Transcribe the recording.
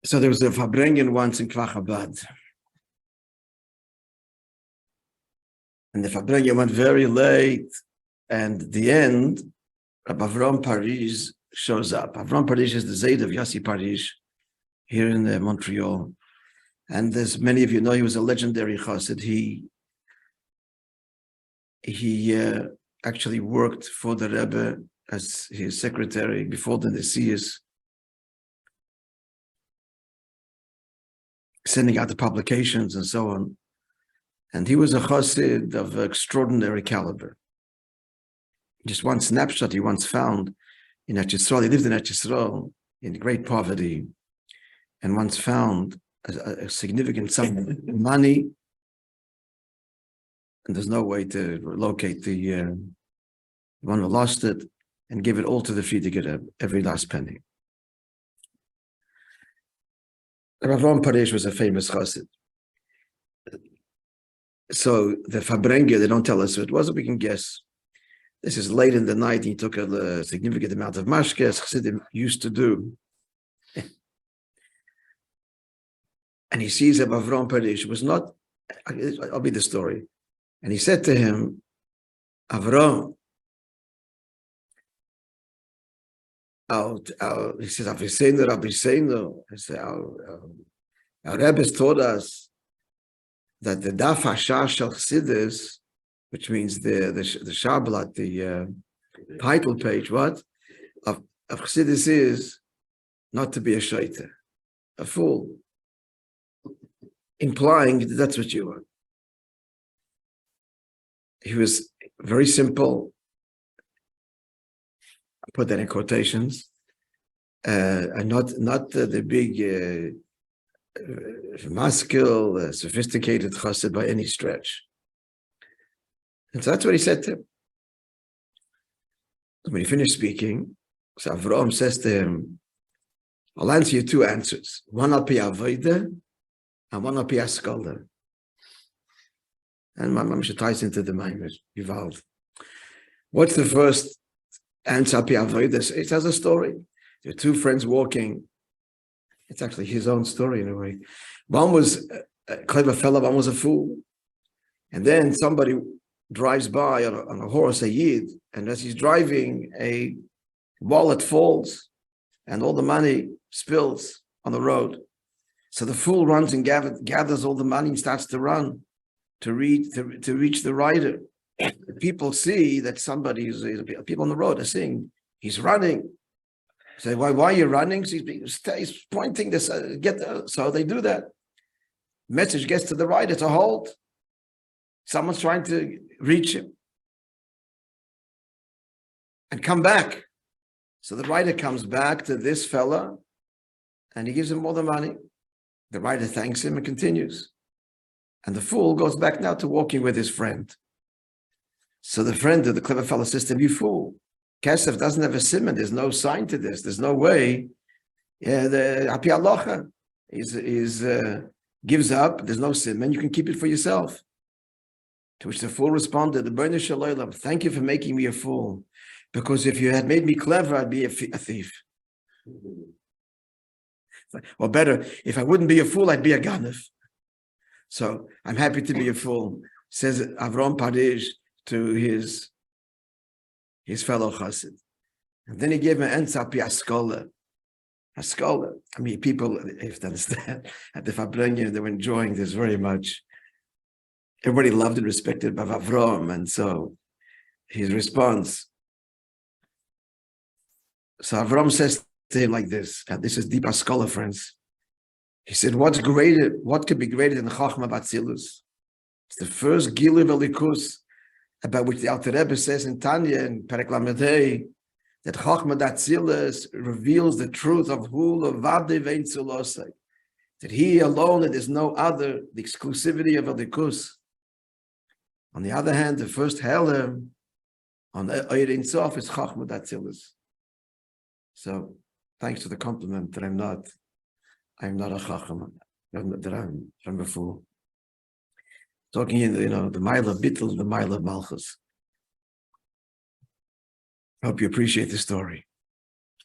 So there was a Fabrengen once in Kvachabad. And the Fabrengen went very late. And at the end, Rabbi Avram Paris shows up. Avram Paris is the Zayd of Yossi Paris here in Montreal. And as many of you know, he was a legendary Chassid. He actually worked for the Rebbe as his secretary before the Nesius, sending out the publications and so on. And he was a Chassid of extraordinary caliber. Just one snapshot he once found in Eretz Yisrael. He lived in Eretz Yisrael in great poverty, and once found a significant sum of money, and there's no way to locate the one who lost it, and give it all to the Frierdiker, every last penny. Rav Ron Paresh was a famous chassid. So the Fabrenga, they don't tell us who it was, but we can guess. This is late in the night. He took a significant amount of mashkes, chassidim used to do. And he sees that Rav Ron Paresh was not, I'll be the story. And he said to him, Avram, he says, Rabbi Seinu, our Rebbe taught us that the Daf Hashar Shel Chassidus, which means the Shablat, the title page, what? Of Chassidus is not to be a shaiter, a fool, implying that that's what you are. He was very simple. I put that in quotations, and not the big, masculine, sophisticated chassid by any stretch. And so that's what he said to him. When he finished speaking, so Avram says to him, I'll answer you two answers. One al pi avodah and one al pi haskalah. And Moishe ties into the Maimer, Yuval. What's the first answer al pi avodah? It has a story. There are two friends walking. It's actually his own story in a way. One was a clever fellow, one was a fool. And then somebody drives by on a horse, a yid, and as he's driving, a wallet falls and all the money spills on the road. So the fool runs and gathers all the money and starts to run to reach the rider. People see that people on the road are seeing he's running. Say, why are you running? So he's pointing this, so they do that. Message gets to the rider to hold. Someone's trying to reach him. And come back. So the rider comes back to this fella and he gives him all the money. The rider thanks him and continues. And the fool goes back now to walking with his friend. So the friend of the clever fellow says to him, you fool. Kesef doesn't have a simon. There's no sign to this. There's no way. The Api Alocha gives up. There's no simon. You can keep it for yourself. To which the fool responded, the B'nai Shalom, thank you for making me a fool. Because if you had made me clever, I'd be a thief. Or better, if I wouldn't be a fool, I'd be a ganef. So I'm happy to be a fool, says Avram Paresh to his fellow chassid. And then he gave him an answer, a scholar. A scholar. I mean, people, if you understand, at the Fabrengen, they were enjoying this very much. Everybody loved and respected by Avram, and so his response. So Avram says to him like this, and this is deep scholar, friends. He said, what could be greater than Chachma Batzilus? It's the first Gilu Velikus, about which the Alter Rebbe says in Tanya and Perek Lamedei that Chachma Batzilus reveals the truth of Hu Levade Vein Tzulosai, that he alone and there's no other, the exclusivity of Velikus. On the other hand, the first Helem on the Eir Ein Sof is Chachma Batzilus. So, thanks to the compliment that I'm not a Chacham, that I'm a fool. Talking in the mile of Bittul, the mile of Malchus. Hope you appreciate the story.